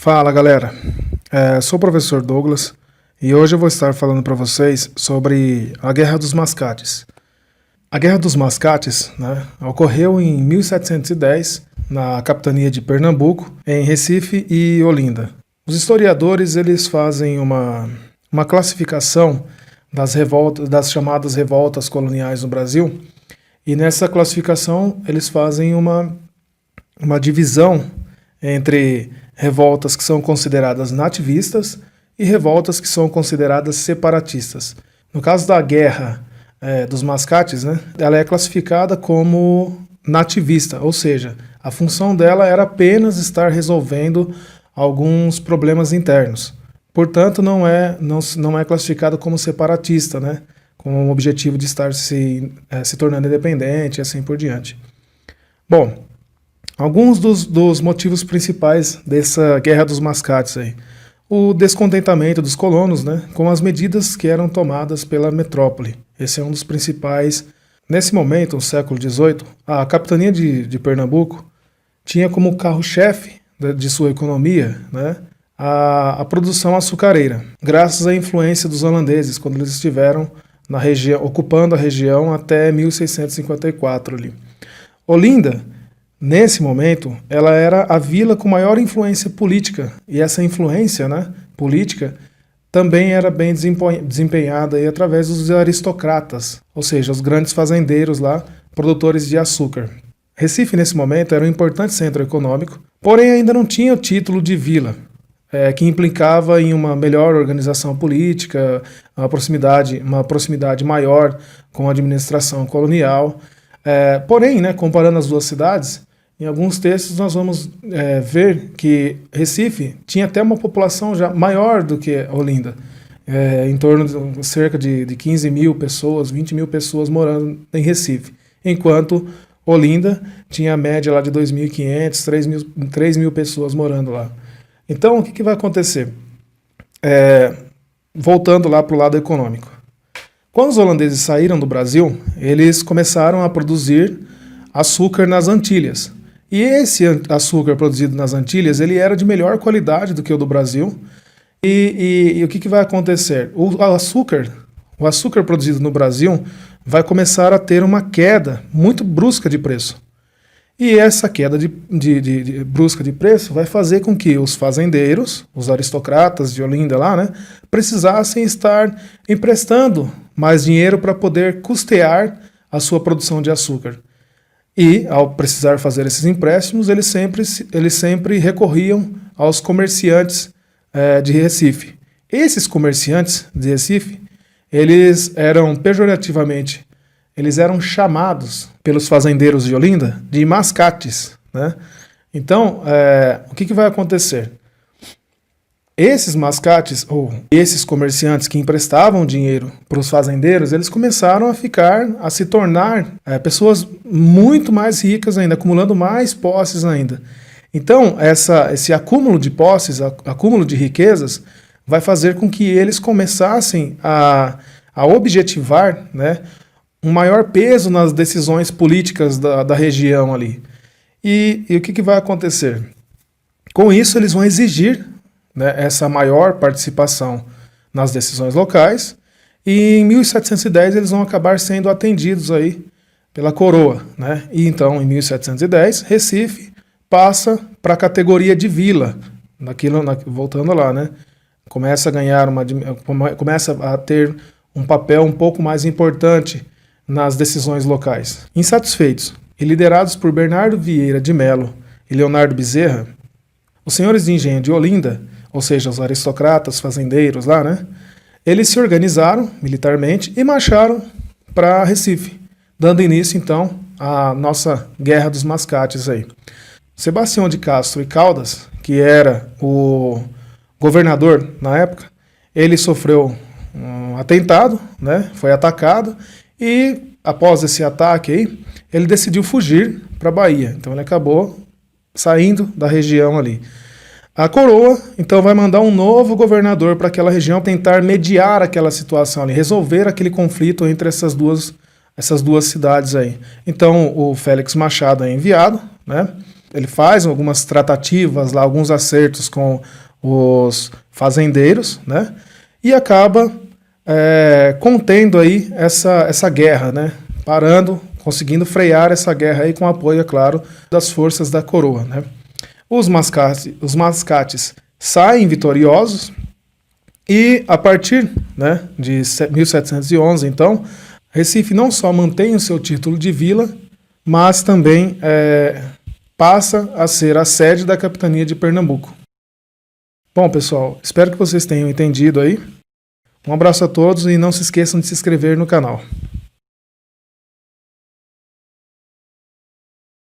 Fala galera, sou o professor Douglas e hoje eu vou estar falando para vocês sobre a Guerra dos Mascates. A Guerra dos Mascates, ocorreu em 1710 na capitania de Pernambuco, em Recife e Olinda. Os historiadores eles fazem uma classificação das chamadas revoltas coloniais no Brasil, e nessa classificação eles fazem uma divisão entre revoltas que são consideradas nativistas e revoltas que são consideradas separatistas. No caso da Guerra dos Mascates, ela é classificada como nativista, ou seja, a função dela era apenas estar resolvendo alguns problemas internos. Portanto, não é classificada como separatista, com o objetivo de estar se tornando independente e assim por diante. Bom, alguns dos motivos principais dessa Guerra dos Mascates aí. O descontentamento dos colonos, com as medidas que eram tomadas pela metrópole. Esse é um dos principais. Nesse momento, no século XVIII, a capitania de Pernambuco tinha como carro-chefe de sua economia, a produção açucareira, graças à influência dos holandeses, quando eles estiveram na região, ocupando a região até 1654 ali. Olinda, nesse momento, ela era a vila com maior influência política, e essa influência política também era bem desempenhada aí através dos aristocratas, ou seja, os grandes fazendeiros lá, produtores de açúcar. Recife, nesse momento, era um importante centro econômico, porém ainda não tinha o título de vila, que implicava em uma melhor organização política, uma proximidade maior com a administração colonial. Porém, comparando as duas cidades, em alguns textos nós vamos ver que Recife tinha até uma população já maior do que Olinda, em torno de cerca de 15 mil pessoas, 20 mil pessoas morando em Recife, enquanto Olinda tinha a média lá de 2.500, 3 mil pessoas morando lá. Então, o que vai acontecer? Voltando lá para o lado econômico. Quando os holandeses saíram do Brasil, eles começaram a produzir açúcar nas Antilhas. E esse açúcar produzido nas Antilhas, ele era de melhor qualidade do que o do Brasil. E o que vai acontecer? O açúcar produzido no Brasil vai começar a ter uma queda muito brusca de preço. E essa queda brusca de preço vai fazer com que os fazendeiros, os aristocratas de Olinda lá, precisassem estar emprestando mais dinheiro para poder custear a sua produção de açúcar. E, ao precisar fazer esses empréstimos, eles sempre recorriam aos comerciantes de Recife. Esses comerciantes de Recife, eles eram pejorativamente, eles eram chamados pelos fazendeiros de Olinda de mascates. Então, o que vai acontecer? Esses mascates, ou esses comerciantes que emprestavam dinheiro para os fazendeiros, eles começaram a se tornar pessoas muito mais ricas ainda, acumulando mais posses ainda. Então, esse acúmulo de posses, acúmulo de riquezas, vai fazer com que eles começassem a objetivar, um maior peso nas decisões políticas da região ali. E o que vai acontecer? Com isso, eles vão exigir essa maior participação nas decisões locais, e em 1710 eles vão acabar sendo atendidos aí pela coroa. E então, em 1710, Recife passa para a categoria de vila, voltando lá, começa a ter um papel um pouco mais importante nas decisões locais. Insatisfeitos e liderados por Bernardo Vieira de Melo e Leonardo Bezerra, os senhores de engenho de Olinda, ou seja, os aristocratas, fazendeiros lá, eles se organizaram militarmente e marcharam para Recife, dando início, então, à nossa Guerra dos Mascates aí. Sebastião de Castro e Caldas, que era o governador na época, ele sofreu um atentado, foi atacado, e após esse ataque aí, ele decidiu fugir para a Bahia. Então ele acabou saindo da região ali. A coroa, então, vai mandar um novo governador para aquela região, tentar mediar aquela situação ali, resolver aquele conflito entre essas duas cidades aí. Então, o Félix Machado é enviado, Ele faz algumas tratativas lá, alguns acertos com os fazendeiros, né? E acaba contendo aí essa guerra, né? Parando, conseguindo frear essa guerra aí com o apoio, é claro, das forças da coroa, né? Os mascates saem vitoriosos e a partir, né, de 1711, então, Recife não só mantém o seu título de vila, mas também passa a ser a sede da capitania de Pernambuco. Bom, pessoal, espero que vocês tenham entendido aí. Um abraço a todos e não se esqueçam de se inscrever no canal.